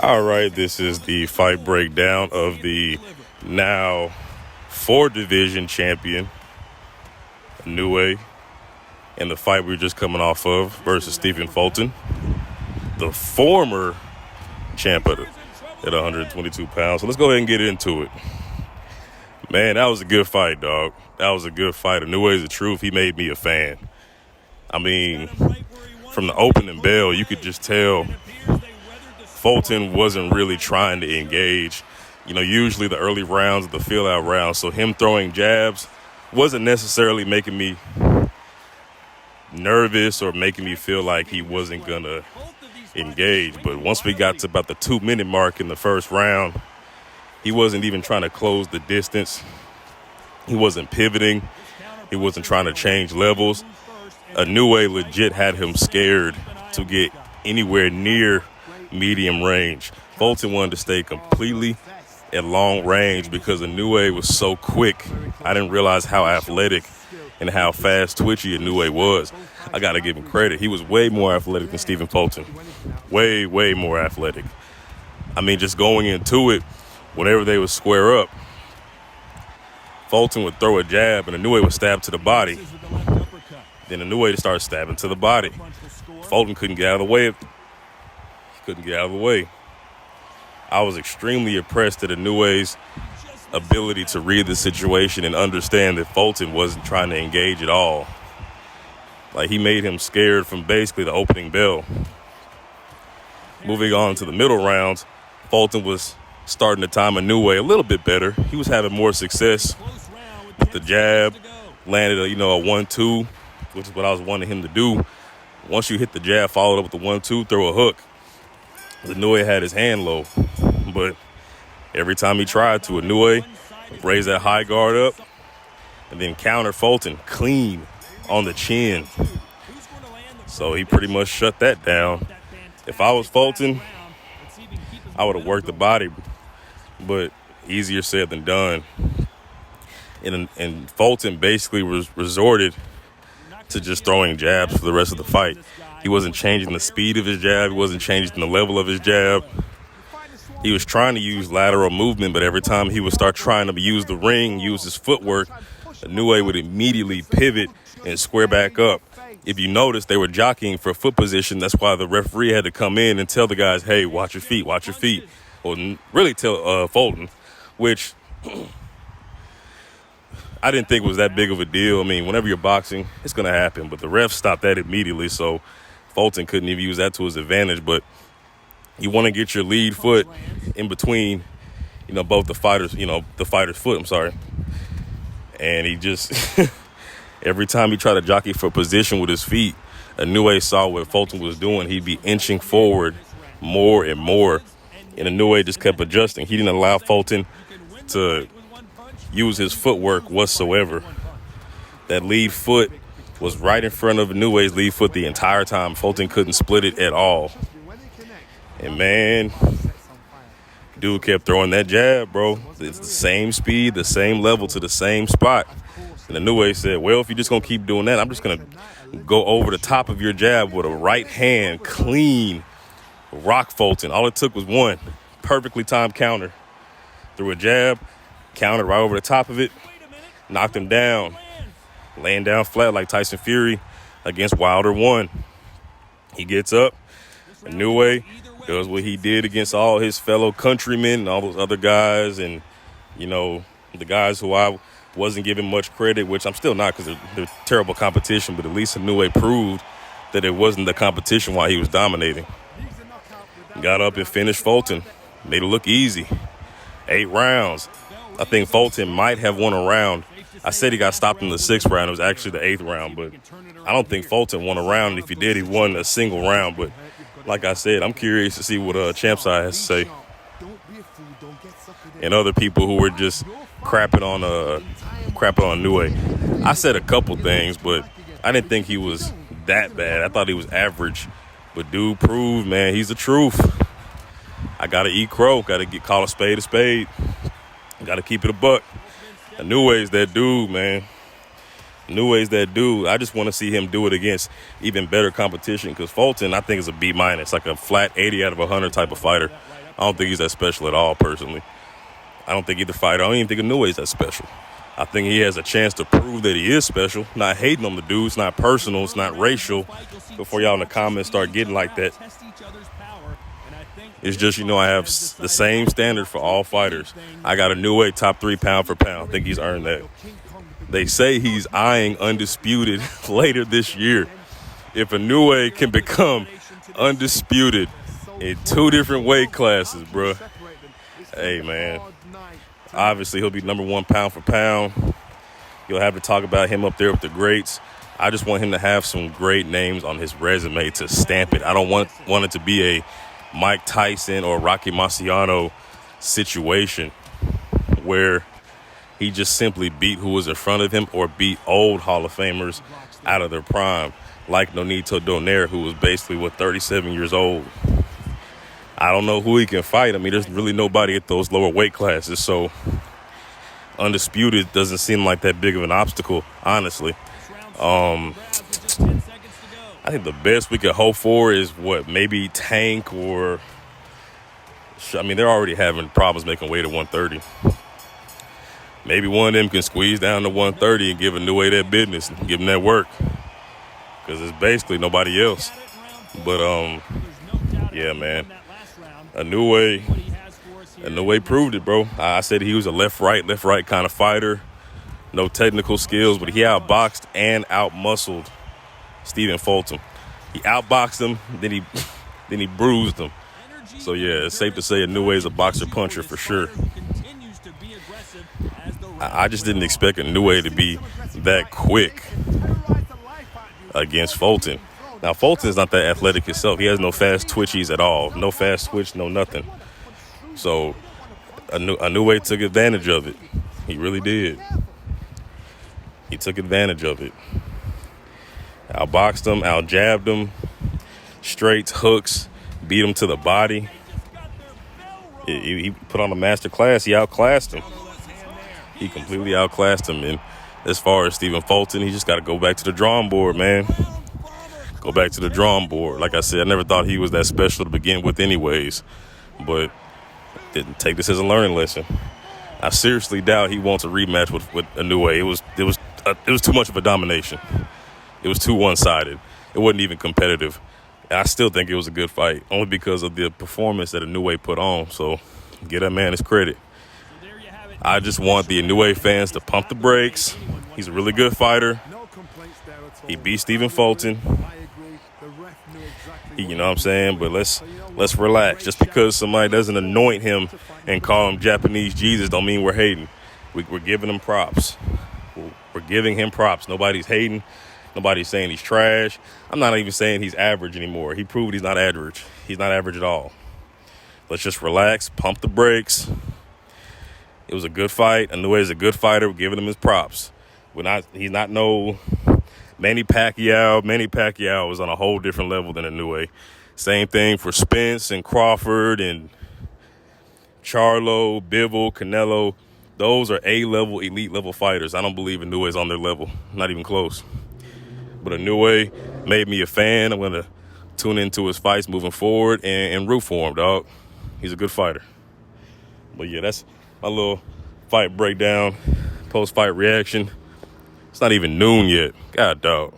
All right, this is the fight breakdown of the now 4-division champion, Inoue, and the fight we were just coming off of versus Stephen Fulton, the former champ at 122 pounds. So let's go ahead and get into it. Man, that was a good fight, dog. That was a good fight. Inoue is the truth. He made me a fan. I mean, from the opening bell, you could just tell Fulton wasn't really trying to engage. Usually the early rounds are the fill-out rounds, so him throwing jabs wasn't necessarily making me nervous or making me feel like he wasn't going to engage. But once we got to about the 2-minute mark in the first round, he wasn't even trying to close the distance. He wasn't pivoting. He wasn't trying to change levels. Inoue legit had him scared to get anywhere near medium range. Fulton wanted to stay completely at long range because Inoue was so quick. I didn't realize how athletic and how fast twitchy Inoue was. I got to give him credit. He was way more athletic than Stephen Fulton. Way, way more athletic. I mean, just going into it, whenever they would square up, Fulton would throw a jab and Inoue would stab to the body. Then Inoue would start stabbing to the body. Fulton couldn't get out of the way. I was extremely impressed at Inoue's ability to read the situation and understand that Fulton wasn't trying to engage at all. Like, he made him scared from basically the opening bell. Moving on to the middle rounds, Fulton was starting to time Inoue a little bit better. He was having more success with the jab, landed a 1-2, which is what I was wanting him to do. Once you hit the jab, followed up with the 1-2, throw a hook. Inoue had his hand low, but every time he tried to, Inoue raised that high guard up and then counter Fulton clean on the chin. So he pretty much shut that down. If I was Fulton, I would have worked the body, but easier said than done. And Fulton basically resorted to just throwing jabs for the rest of the fight. He wasn't changing the speed of his jab. He wasn't changing the level of his jab. He was trying to use lateral movement, but every time he would start trying to use the ring, use his footwork, Inoue would immediately pivot and square back up. If you notice, they were jockeying for foot position. That's why the referee had to come in and tell the guys, hey, watch your feet, watch your feet. Or really tell Fulton, which I didn't think was that big of a deal. I mean, whenever you're boxing, it's going to happen. But the ref stopped that immediately, so Fulton couldn't even use that to his advantage. But you want to get your lead foot in between, both the fighter's foot, I'm sorry. And he just, every time he tried to jockey for position with his feet, Inoue saw what Fulton was doing. He'd be inching forward more and more. And Inoue just kept adjusting. He didn't allow Fulton to use his footwork whatsoever. That lead foot was right in front of Inoue's lead foot the entire time. Fulton couldn't split it at all. And man, dude kept throwing that jab, bro. It's the same speed, the same level to the same spot. And Inoue said, well, if you're just going to keep doing that, I'm just going to go over the top of your jab with a right hand, clean, rock Fulton. All it took was one perfectly timed counter. Threw a jab, countered right over the top of it, knocked him down, laying down flat like Tyson Fury against Wilder 1. He gets up, Inoue does what he did against all his fellow countrymen and all those other guys and, the guys who I wasn't giving much credit, which I'm still not because they're terrible competition, but at least Inoue proved that it wasn't the competition while he was dominating. Got up and finished Fulton. Made it look easy. 8 rounds. I think Fulton might have won a round. I said he got stopped in the 6th round. It was actually the 8th round, but I don't think Fulton won a round. If he did, he won a single round. But like I said, I'm curious to see what Champside has to say. And other people who were just crapping on Inoue. I said a couple things, but I didn't think he was that bad. I thought he was average. But dude proved, man, he's the truth. I got to eat crow. Got to call a spade a spade. Got to keep it a buck. Inoue's that dude, man. Inoue's that dude. I just want to see him do it against even better competition because Fulton, I think, is a B-, like a flat 80 out of 100 type of fighter. I don't think he's that special at all, personally. I don't think either fighter. I don't even think Inoue is that special. I think he has a chance to prove that he is special. Not hating on the dude. It's not personal. It's not racial. Before y'all in the comments start getting like that. It's just, I have the same standard for all fighters. I got Inoue top 3 pound for pound. I think he's earned that. They say he's eyeing Undisputed later this year. If Inoue can become Undisputed in 2 different weight classes, bro. Hey, man. Obviously, he'll be number 1 pound for pound. You'll have to talk about him up there with the greats. I just want him to have some great names on his resume to stamp it. I don't want it to be a Mike Tyson or Rocky Marciano situation where he just simply beat who was in front of him or beat old Hall of Famers out of their prime, like Nonito Donaire, who was basically, 37 years old. I don't know who he can fight. I mean, there's really nobody at those lower weight classes, so Undisputed doesn't seem like that big of an obstacle, honestly. I think the best we could hope for is maybe Tank or... I mean, they're already having problems making weight at 130. Maybe one of them can squeeze down to 130 and give Inoue that business and give him that work. Because it's basically nobody else. But, yeah, man. Inoue proved it, bro. I said he was a left-right kind of fighter. No technical skills, but he outboxed and outmuscled Stephen Fulton. He outboxed him, then he bruised him. So, yeah, it's safe to say Inoue is a boxer-puncher for sure. I just didn't expect Inoue to be that quick against Fulton. Now, Fulton's not that athletic himself. He has no fast twitchies at all. No fast twitch, no nothing. So, Inoue took advantage of it. He really did. He took advantage of it. Outboxed him, outjabbed him, straights, hooks, beat him to the body. He put on a master class. He outclassed him. He completely outclassed him. And as far as Stephen Fulton, he just got to go back to the drawing board, man. Go back to the drawing board. Like I said, I never thought he was that special to begin with anyways. But didn't take this as a learning lesson. I seriously doubt he wants a rematch with Inoue. It was too much of a domination. It was too one-sided. It wasn't even competitive. And I still think it was a good fight, only because of the performance that Inoue put on. So give that man his credit. I just want the Inoue fans to pump the brakes. He's a really good fighter. He beat Stephen Fulton. You know what I'm saying? But let's relax. Just because somebody doesn't anoint him and call him Japanese Jesus don't mean we're hating. We're giving him props. We're giving him props. Nobody's hating. Nobody's saying he's trash. I'm not even saying he's average anymore. He proved he's not average. He's not average at all. Let's just relax, pump the brakes. It was a good fight. Inoue is a good fighter. We're giving him his props. He's not no Manny Pacquiao. Manny Pacquiao was on a whole different level than Inoue. Same thing for Spence and Crawford and Charlo, Bivol, Canelo. Those are A-level, elite-level fighters. I don't believe Inoue is on their level. Not even close. But Inoue made me a fan. I'm going to tune into his fights moving forward and root for him, dog. He's a good fighter. But, yeah, that's my little fight breakdown, post-fight reaction. It's not even noon yet. God, dog.